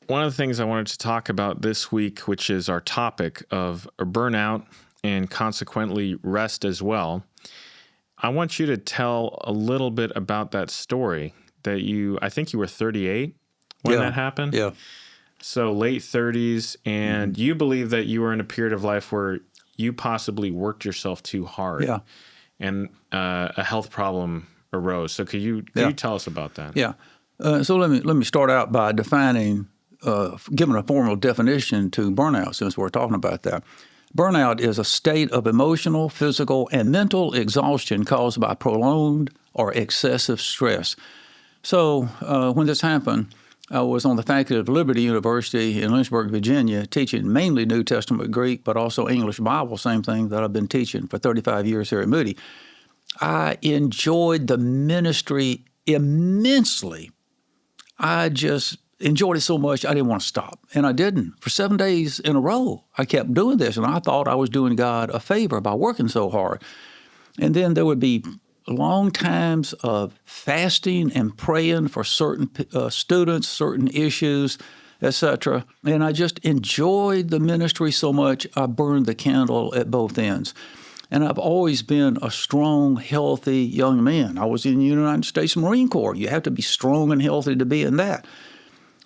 one of the things I wanted to talk about this week, which is our topic of burnout and consequently rest as well, I want you to tell a little bit about that story that I think you were 38 when that happened. Yeah. So late 30s, and you believe that you were in a period of life where you possibly worked yourself too hard. Yeah. And a health problem arose. So could you tell us about that? Yeah. So let me start out by defining, giving a formal definition to burnout, since we're talking about that. Burnout is a state of emotional, physical, and mental exhaustion caused by prolonged or excessive stress. So when this happened, I was on the faculty of Liberty University in Lynchburg, Virginia, teaching mainly New Testament Greek, but also English Bible, same thing that I've been teaching for 35 years here at Moody. I enjoyed the ministry immensely. I just enjoyed it so much I didn't want to stop, and I didn't. For 7 days in a row, I kept doing this, and I thought I was doing God a favor by working so hard. And then there would be long times of fasting and praying for certain students, certain issues, etc. And I just enjoyed the ministry so much, I burned the candle at both ends. And I've always been a strong, healthy young man. I was in the United States Marine Corps. You have to be strong and healthy to be in that.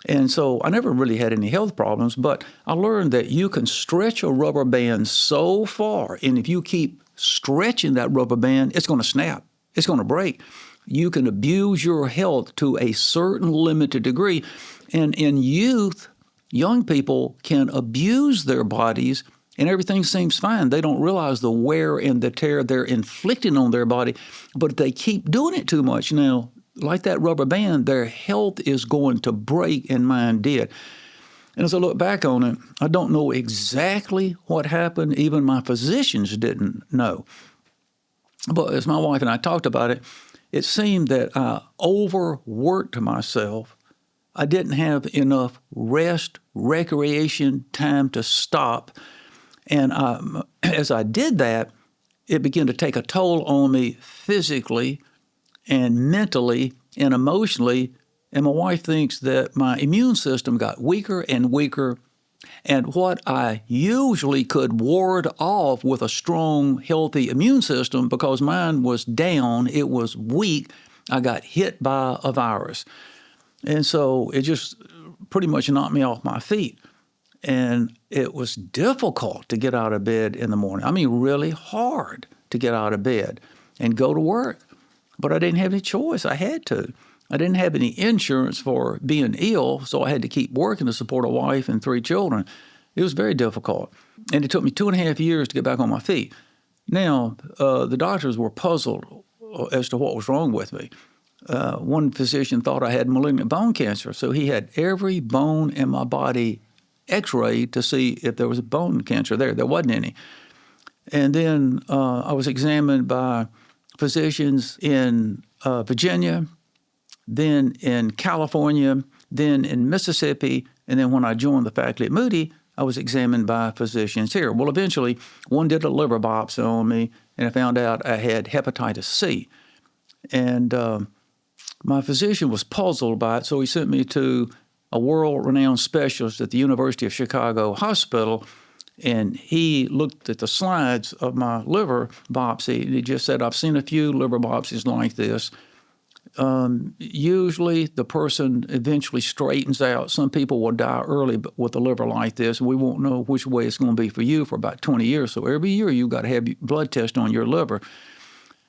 And so I never really had any health problems, but I learned that you can stretch a rubber band so far, and if you keep stretching that rubber band, it's going to snap. It's going to break. You can abuse your health to a certain limited degree. And in youth, young people can abuse their bodies and everything seems fine. They don't realize the wear and the tear they're inflicting on their body, but they keep doing it too much. Now, like that rubber band, their health is going to break, and mine did. And as I look back on it, I don't know exactly what happened. Even my physicians didn't know. But as my wife and I talked about it, it seemed that I overworked myself. I didn't have enough rest, recreation, time to stop. And as I did that, it began to take a toll on me physically and mentally and emotionally. And my wife thinks that my immune system got weaker and weaker. And what I usually could ward off with a strong, healthy immune system, because mine was down, it was weak, I got hit by a virus. And so it just pretty much knocked me off my feet. And it was difficult to get out of bed in the morning. I mean, really hard to get out of bed and go to work. But I didn't have any choice. I had to. I didn't have any insurance for being ill, so I had to keep working to support a wife and 3 children. It was very difficult. And it took me 2.5 years to get back on my feet. Now, the doctors were puzzled as to what was wrong with me. One physician thought I had malignant bone cancer, so he had every bone in my body x-rayed to see if there was a bone cancer there. There wasn't any. And then I was examined by physicians in Virginia, then in California, then in Mississippi, and then when I joined the faculty at Moody, I was examined by physicians here. Well, eventually, one did a liver biopsy on me, and I found out I had hepatitis C. And my physician was puzzled by it, so he sent me to a world-renowned specialist at the University of Chicago Hospital, and he looked at the slides of my liver biopsy, and he just said, I've seen a few liver biopsies like this. Usually the person eventually straightens out. Some people will die early with a liver like this. We won't know which way it's going to be for you for about 20 years. So every year you've got to have blood test on your liver.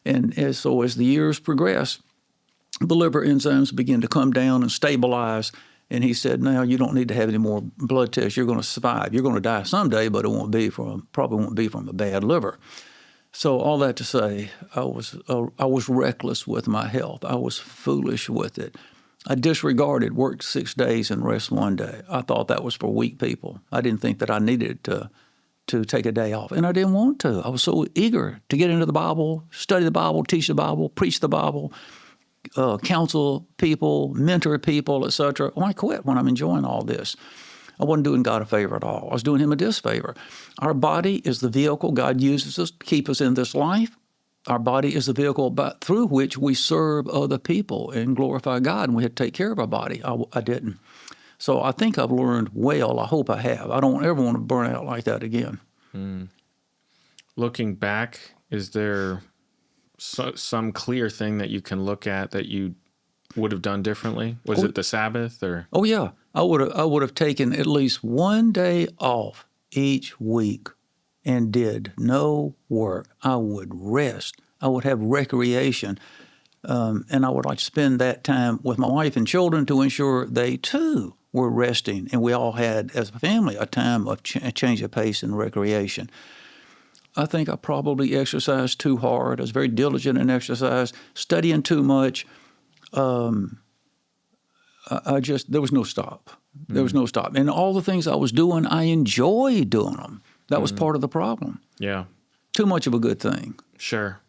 And so as the years progress, the liver enzymes begin to come down and stabilize. And he said, now you don't need to have any more blood tests. You're going to survive. You're going to die someday, but it probably won't be from a bad liver. So all that to say, I was reckless with my health. I was foolish with it. I disregarded work 6 days and rest 1 day. I thought that was for weak people. I didn't think that I needed to take a day off, and I didn't want to. I was so eager to get into the Bible, study the Bible, teach the Bible, preach the Bible, counsel people, mentor people, etc. Why quit when I'm enjoying all this? I wasn't doing God a favor at all. I was doing him a disfavor. Our body is the vehicle God uses us to keep us in this life. Our body is the vehicle through which we serve other people and glorify God, and we had to take care of our body. I didn't. So I think I've learned well. I hope I have. I don't ever want to burn out like that again. Looking back, is there some clear thing that you can look at that you would have done differently? Was it the Sabbath or? Oh yeah, I would have taken at least one day off each week and did no work. I would rest. I would have recreation, and I would like to spend that time with my wife and children to ensure they too were resting, and we all had, as a family, a time of change of pace and recreation. I think I probably exercised too hard. I was very diligent in exercise, studying too much. There was no stop. There was no stop. And all the things I was doing, I enjoyed doing them. That was part of the problem. Yeah. Too much of a good thing. Sure.